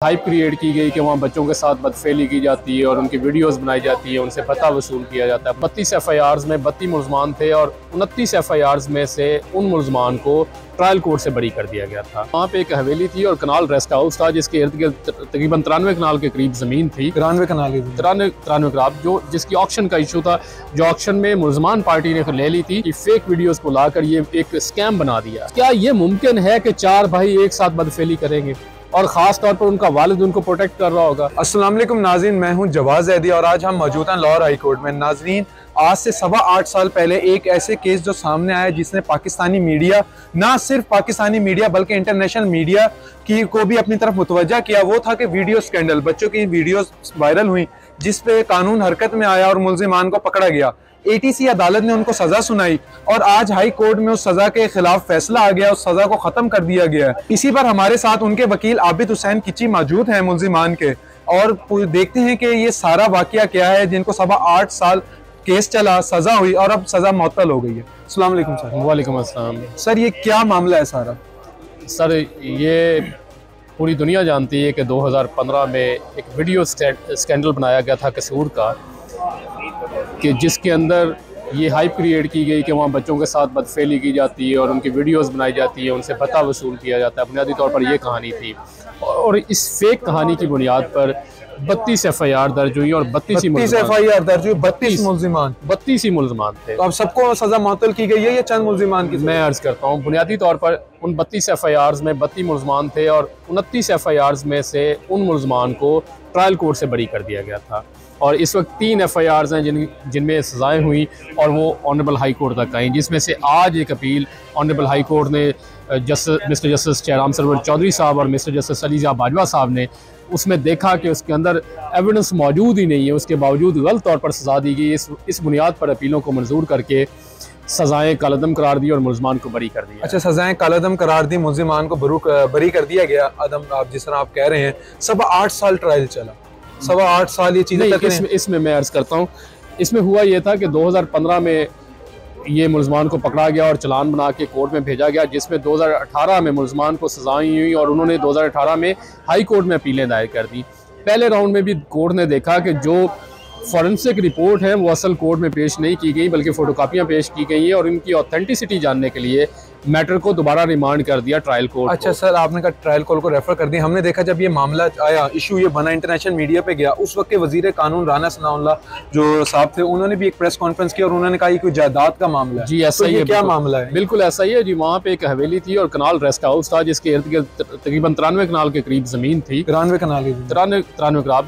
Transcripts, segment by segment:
Hype create की गई कि वहाँ बच्चों के साथ बदफेली की जाती है और उनकी वीडियोस बनाई जाती है, उनसे पता वसूल किया जाता है। 32 FIRs में 32 मुलजमान थे और 29 FIRs में से उन मुलजमान को ट्रायल कोर्ट से बरी कर दिया गया था। वहाँ पे एक हवेली थी और कनाल रेस्ट हाउस था जिसके इर्द गिर्द तकरीबन 93 कनाल के करीब ज़मीन थी। 93 कनाल 93 कनाल जो जिसकी ऑक्शन का इशू था, जो ऑक्शन में मुलजमान पार्टी ने ले ली थी कि फेक वीडियोस को लाकर ये एक स्कैम बना दिया। क्या ये मुमकिन है कि 4 भाई एक साथ बदफेली करेंगे और ख़ास तौर पर उनका वालिद उनको प्रोटेक्ट कर रहा होगा? अस्सलाम वालेकुम नाज़रीन, मैं हूं जवाद ज़ैदी और आज हम मौजूद हैं लाहौर हाई कोर्ट में। नाज़रीन, आज से 8.25 साल पहले एक ऐसे केस जो सामने आया जिसने पाकिस्तानी मीडिया, ना सिर्फ पाकिस्तानी मीडिया बल्कि इंटरनेशनल मीडिया की को भी अपनी तरफ मुतवज्जा किया। वो था कि वीडियो स्कैंडल, बच्चों की वीडियोस वायरल हुई जिस पे कानून हरकत में आया और मुलजिमान को पकड़ा गया। ATC अदालत ने उनको सजा सुनाई और आज हाई कोर्ट में उस सजा के खिलाफ फैसला आ गया, उस सजा को खत्म कर दिया गया है। इसी पर हमारे साथ उनके वकील आबिद हुसैन किची मौजूद हैं मुलजिमान के, और देखते हैं कि ये सारा वाकया क्या है जिनको 8.25 साल केस चला, सजा हुई और अब सजा मुअत्तल हो गई है। अस्सलाम वालेकुम सर। वालेकुम अस्सलाम। सर, ये क्या मामला है सारा? सर, ये पूरी दुनिया जानती है कि 2015 में एक वीडियो स्कैंडल बनाया गया था कसूर का, कि जिसके अंदर ये हाइप क्रिएट की गई कि वहाँ बच्चों के साथ बदफेली की जाती है और उनकी वीडियोस बनाई जाती है, उनसे पता वसूल किया जाता है। बुनियादी तौर पर ये कहानी थी और इस फेक कहानी की बुनियाद पर 32 FIR दर्ज हुई और 32 FIR दर्ज हुई। 32 ही मुलजमान थे। तो अब सबको सजा मुअत्तल की गई है या चंद मुलजिमान की? मैं अर्ज करता हूँ, बुनियादी तौर पर उन 32 FIRs में 32 मुलजमान थे और 29 FIRs में से उन मुलजमान को ट्रायल कोर्ट से बरी कर दिया गया था। और इस वक्त 3 FIRs हैं जिनमें सजाएं हुई और वो ऑनरेबल हाई कोर्ट तक आई, जिसमें से आज एक अपील ऑनरेबल हाई कोर्ट ने मिस्टर जस्टिस जयराम सरवर चौधरी साहब और मिस्टर जस्टिस अलीजा बाजवा साहब ने उसमें देखा कि उसके अंदर एविडेंस मौजूद ही नहीं है, उसके बावजूद गलत तौर पर सजा दी गई। इस बुनियाद पर अपीलों को मंजूर करके सजाएं कालअदम करार दी और मुलजमान को बरी कर दिया। अच्छा, सजाएं कालअदम करार दी, मुलजिमान को बरी कर दिया गया। अदम, आप जिस तरह आप कह रहे हैं 8.25 साल ट्रायल चला, 8.25 साल ये चीज़ें। इसमें मैं अर्ज करता हूँ, इसमें हुआ ये था कि 2015 में ये मुलजमान को पकड़ा गया और चलान बना के कोर्ट में भेजा गया, जिसमें 2018 में मुलजमान को सजाएं हुई और उन्होंने 2018 में हाई कोर्ट में अपीलें दायर कर दी। पहले राउंड में भी कोर्ट ने देखा कि जो फॉरेंसिक रिपोर्ट है वो असल कोर्ट में पेश नहीं की गई बल्कि फ़ोटोकॉपियाँ पेश की गई हैं और इनकी ऑथेंटिसिटी जानने के लिए मैटर को दोबारा रिमांड कर दिया ट्रायल कोर्ट। अच्छा सर, आपने कहा ट्रायल कोर्ट को रेफर कर दिया। हमने देखा जब ये मामला आया, इशू ये बना, इंटरनेशनल मीडिया पे गया, उस वक्त के वजीर कानून राना सनाउल्लाह जो साहब थे, उन्होंने भी एक प्रेस कॉन्फ्रेंस की और उन्होंने कहा ये कोई जायदाद का मामला है। जी ऐसा ही है। क्या मामला है? बिल्कुल ऐसा ही है जी। वहाँ पे एक हवेली थी और कनाल रेस्ट हाउस था जिसके इर्द गिर्द तकरीबन 93 कनाल के करीब ज़मीन थी। 93 कनाल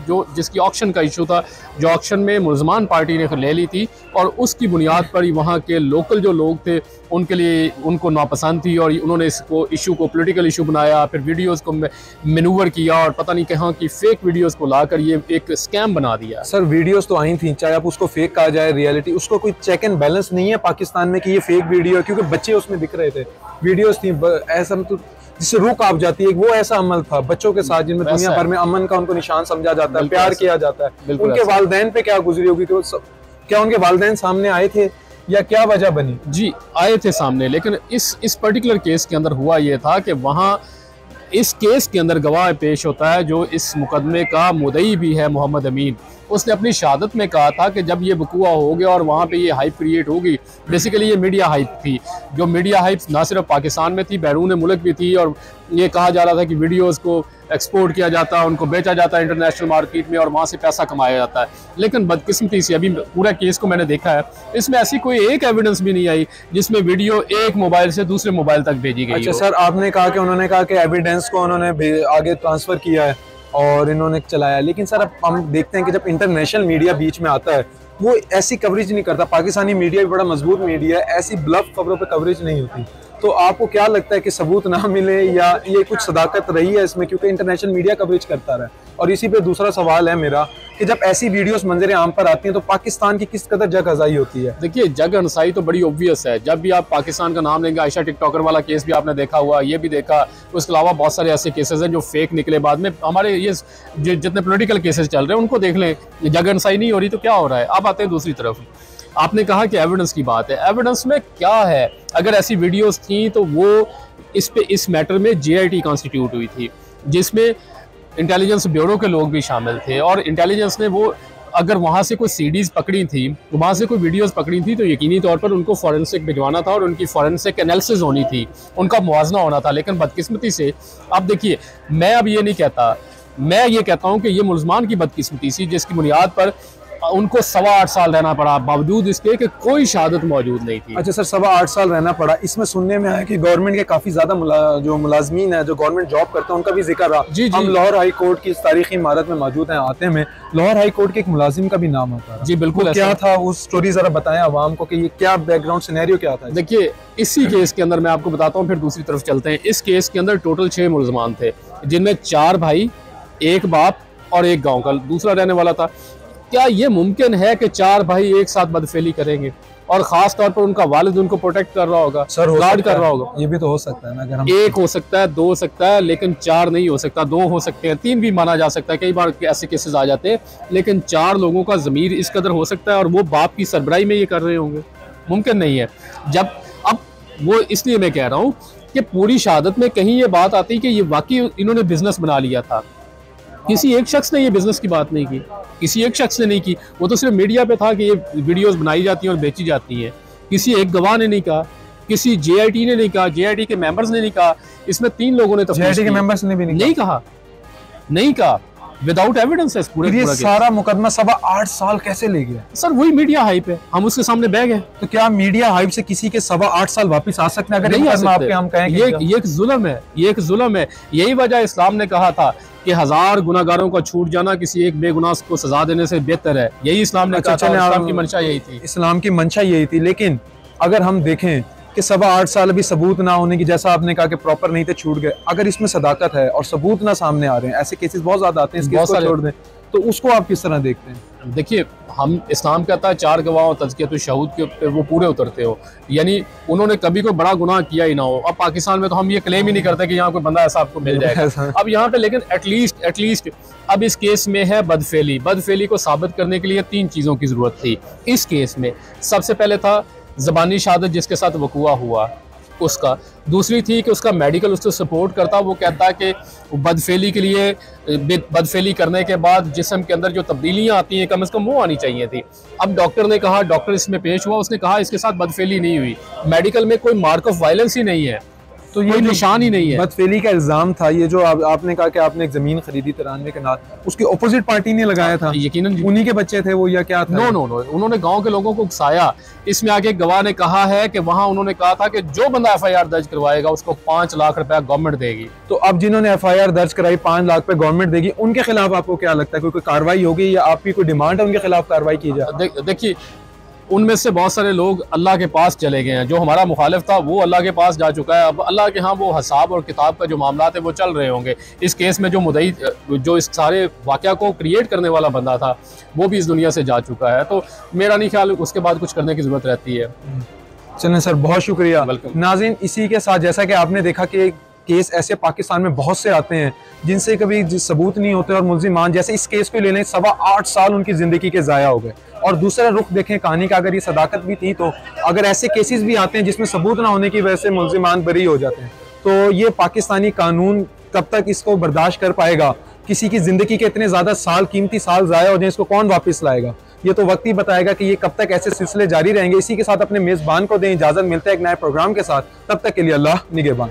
जो जिसकी ऑक्शन का इशू था, जो ऑक्शन में मुलजमान पार्टी ने ले ली थी और उसकी बुनियाद पर वहाँ के लोकल जो लोग थे उनके लिए उनको नापसंद थी और उन्होंने इसको इशू को पॉलिटिकल इशू बनाया, फिर वीडियोस को मैनूवर किया और पता नहीं कहाँ की फेक वीडियोस को लाकर ये एक स्कैम बना दिया। सर, वीडियोस तो आई थी, चाहे आप उसको फेक कहा जाए, रियलिटी, उसको कोई चेक एंड बैलेंस नहीं है पाकिस्तान में कि ये फेक वीडियो है, क्योंकि बच्चे उसमें दिख रहे थे, वीडियोस थी ऐसा मतलब जिससे रूह कांप जाती है। वो ऐसा अमल था बच्चों के साथ जिनमें दुनिया भर में अमन का उनको निशान समझा जाता है, प्यार किया जाता है। उनके वालिदैन पे क्या गुजरी होगी? क्या उनके वालिदैन सामने आए थे या क्या वजह बनी? जी आए थे सामने, लेकिन इस पर्टिकुलर केस के अंदर हुआ ये था कि वहाँ इस केस के अंदर गवाह पेश होता है जो इस मुकदमे का मुद्दई भी है, मोहम्मद अमीन। उसने अपनी शहादत में कहा था कि जब ये वकूआ हो गया और वहाँ पे ये हाइप क्रिएट होगी, बेसिकली ये मीडिया हाइप थी, जो मीडिया हाइप ना सिर्फ पाकिस्तान में थी, बैरून मुल्क भी थी, और ये कहा जा रहा था कि वीडियोस को एक्सपोर्ट किया जाता है, उनको बेचा जाता है इंटरनेशनल मार्केट में और वहाँ से पैसा कमाया जाता है। लेकिन बदकिस्मती से अभी पूरा केस को मैंने देखा है, इसमें ऐसी कोई एक एविडेंस भी नहीं आई जिसमें वीडियो एक मोबाइल से दूसरे मोबाइल तक भेजी गई। अच्छा सर, आपने कहा कि उन्होंने कहा कि एविडेंस को उन्होंने आगे ट्रांसफर किया है और इन्होंने चलाया, लेकिन सर अब हम देखते हैं कि जब इंटरनेशनल मीडिया बीच में आता है वो ऐसी कवरेज नहीं करता। पाकिस्तानी मीडिया भी बड़ा मजबूत मीडिया है, ऐसी ब्लफ खबरों पे कवरेज नहीं होती। तो आपको क्या लगता है कि सबूत ना मिले या ये कुछ सदाकत रही है इसमें, क्योंकि इंटरनेशनल मीडिया कवरेज करता रहा? और इसी पे दूसरा सवाल है मेरा कि जब ऐसी वीडियोस मंजर आम पर आती हैं तो पाकिस्तान की किस कदर जग हज़ाई होती है? देखिए, जग हंसाई तो बड़ी ऑब्वियस है। जब भी आप पाकिस्तान का नाम लेंगे, आयशा टिकटॉकर वाला केस भी आपने देखा हुआ, ये भी देखा, उसके अलावा बहुत सारे ऐसे केसेस हैं जो फेक निकले बाद में। हमारे ये जितने पोलिटिकल केसेस चल रहे हैं उनको देख लें, जग हंसाई नहीं हो रही तो क्या हो रहा है। अब आते हैं दूसरी तरफ, आपने कहा कि एविडेंस की बात है, एविडेंस में क्या है? अगर ऐसी वीडियोस थी तो वो इस मैटर में JIT कॉन्स्टिट्यूट हुई थी, जिसमें इंटेलिजेंस ब्यूरो के लोग भी शामिल थे, और इंटेलिजेंस ने वो अगर वहाँ से कोई सीडीज़ पकड़ी थी, वहाँ से कोई वीडियोस पकड़ी थी, तो यकीनी तौर पर उनको फॉरेंसिक भिजवाना था और उनकी फॉरेंसिक एनालिसिस होनी थी, उनका मुआवजा होना था। लेकिन बदकिस्मती से अब देखिए, मैं अब ये नहीं कहता, मैं ये कहता हूँ कि ये मुल्ज़मान की बदकिस्मती सी, जिसकी बुनियाद पर उनको 8.25 साल रहना पड़ा, बावजूद इसके कि कोई शहादत मौजूद नहीं थी। अच्छा सर, 8.25 साल रहना पड़ा। इसमें सुनने में आया कि गवर्नमेंट के काफ़ी ज़्यादा जो मुलाजमीन है, जो गवर्नमेंट जॉब करते हैं, उनका भी जिक्र रहा। जी, हम लाहौर हाई कोर्ट की इस तारीखी इमारत में मौजूद हैं, आते में लाहौर हाई कोर्ट के एक मुलाजिम का भी नाम आता है। जी बिल्कुल। क्या था वो स्टोरी, ज़रा बताएं आवाम को कि ये क्या बैकग्राउंड सिनेरियो क्या था? देखिए, इसी केस के अंदर मैं आपको बताता हूँ, फिर दूसरी तरफ चलते हैं। इस केस के अंदर टोटल 6 मुल्ज़मान थे, जिनमें 4 भाई, 1 बाप और 1 गाँव का दूसरा रहने वाला था। क्या ये मुमकिन है कि 4 भाई एक साथ बदफेली करेंगे, और खास तौर पर उनका वालिद उनको प्रोटेक्ट कर रहा होगा, सर गार्ड कर रहा होगा? ये भी तो हो सकता है ना, अगर हम 1 हो सकता है, 2 हो सकता है, लेकिन 4 नहीं हो सकता। 2 हो सकते हैं, 3 भी माना जा सकता है, कई बार ऐसे केसेस आ जाते हैं, लेकिन 4 लोगों का ज़मीर इस कदर हो सकता है, और वो बाप की सरबराही में ये कर रहे होंगे, मुमकिन नहीं है। जब अब वो, इसलिए मैं कह रहा हूँ कि पूरी शहादत में कहीं ये बात आती कि ये वाकई इन्होंने बिजनेस बना लिया था। किसी एक शख्स ने ये बिजनेस की बात नहीं की, किसी एक शख्स ने नहीं की, वो तो सिर्फ मीडिया पे था कि ये वीडियोस बनाई जाती हैं और बेची जाती हैं। किसी एक गवाह ने नहीं कहा, किसी JIT ने नहीं कहा, JIT के मेंबर्स ने नहीं कहा, इसमें 3 लोगों ने JIT के मेंबर्स ने भी नहीं कहा, विदाउट एविडेंस है पूरे ये सारा मुकदमा 8.25 साल कैसे ले गया? सर वही मीडिया हाइप है, हम उसके सामने बह गए। तो क्या मीडिया हाइप से किसी के 8.25 साल वापस आ सकते हैं? अगर नहीं आ सकते। आपके हम कहें ये एक जुल्म है, ये एक जुल्म है। यही वजह इस्लाम ने कहा था कि 1000 गुनाहगारों का छूट जाना किसी एक बेगुनाह को सजा देने से बेहतर है। यही इस्लाम ने कहा था, इस्लाम की मंशा यही थी। इस्लाम की मंशा यही थी। लेकिन अगर हम देखें कि 8.25 साल अभी सबूत ना होने की, जैसा आपने कहा कि प्रॉपर नहीं थे, छूट गए, अगर इसमें सदाकत है और सबूत ना सामने आ रहे हैं, ऐसे केसेस बहुत ज्यादा आते हैं, इस केस को छोड़ दें, तो उसको आप किस तरह देखते हैं? देखिए, हम इस्लाम कहता है 4 गवाहों तज़कियत शहूद के वो पूरे उतरते हो, यानी उन्होंने कभी कोई बड़ा गुनाह किया ही ना हो। अब पाकिस्तान में तो हम ये क्लेम ही नहीं करते कि यहाँ कोई बंदा ऐसा आपको मिल जाएगा अब यहाँ पे, लेकिन एटलीस्ट अब इस केस में है बदफेली को साबित करने के लिए 3 चीज़ों की ज़रूरत थी। इस केस में सबसे पहले था ज़बानी शहादत जिसके साथ वक़ूआ हुआ उसका, दूसरी थी कि उसका मेडिकल उसको सपोर्ट करता, वो कहता है कि बदफेली के लिए, बदफेली करने के बाद जिस्म के अंदर जो तब्दीलियां आती हैं कम से कम वो आनी चाहिए थी। अब डॉक्टर ने कहा, डॉक्टर इसमें पेश हुआ, उसने कहा इसके साथ बदफेली नहीं हुई, मेडिकल में कोई मार्क ऑफ वायलेंस ही नहीं है, तो ये निशान ही नहीं है। बदफेली का इल्जाम था, ये जो आपने कहा कि आपने एक जमीन खरीदी 93 के नाल, उसकी ऑपोजिट पार्टी ने लगाया था, यकीनन उन्हीं के बच्चे थे वो, या क्या था? नो, उन्होंने गांव के लोगों को उकसाया। इसमें आगे गवाह ने कहा है कि वहां उन्होंने कहा था कि जो बंदा FIR दर्ज करवाएगा उसको 5 लाख रुपया गवर्नमेंट देगी। तो अब जिन्होंने FIR दर्ज कराई 5 लाख पे गवर्नमेंट देगी, उनके खिलाफ आपको क्या लगता है, कोई कार्रवाई होगी या आपकी कोई डिमांड है उनके खिलाफ कार्रवाई की जाए? देखिए, उनमें से बहुत सारे लोग अल्लाह के पास चले गए हैं। जो हमारा मुखालिफ था वो अल्लाह के पास जा चुका है। अब अल्लाह के यहाँ वो हिसाब और किताब का जो मामला है वो चल रहे होंगे। इस केस में जो मुदई, जो इस सारे वाक़या को क्रिएट करने वाला बंदा था, वो भी इस दुनिया से जा चुका है। तो मेरा नहीं ख्याल उसके बाद कुछ करने की ज़रूरत रहती है। चलें सर, बहुत शुक्रिया। नाज़रीन, इसी के साथ जैसा कि आपने देखा कि केस ऐसे पाकिस्तान में बहुत से आते हैं जिनसे कभी सबूत नहीं होते, और मुल्जिमान, जैसे इस केस को ले लें, 8.25 साल उनकी ज़िंदगी के ज़ाया हो गए। और दूसरा रुख देखें कहानी का, अगर ये सदाकत भी थी, तो अगर ऐसे केसेस भी आते हैं जिसमें सबूत ना होने की वजह से मुल्जिमान बरी हो जाते हैं, तो ये पाकिस्तानी कानून कब तक इसको बर्दाश्त कर पाएगा? किसी की ज़िंदगी के इतने ज़्यादा साल, कीमती साल ज़ाया हो जाए, इसको कौन वापस लाएगा? ये तो वक्त ही बताएगा कि ये कब तक ऐसे सिलसिले जारी रहेंगे। इसी के साथ अपने मेज़बान को दें इजाज़त, मिलते हैं एक नए प्रोग्राम के साथ, तब तक के लिए अल्लाह निगहबान।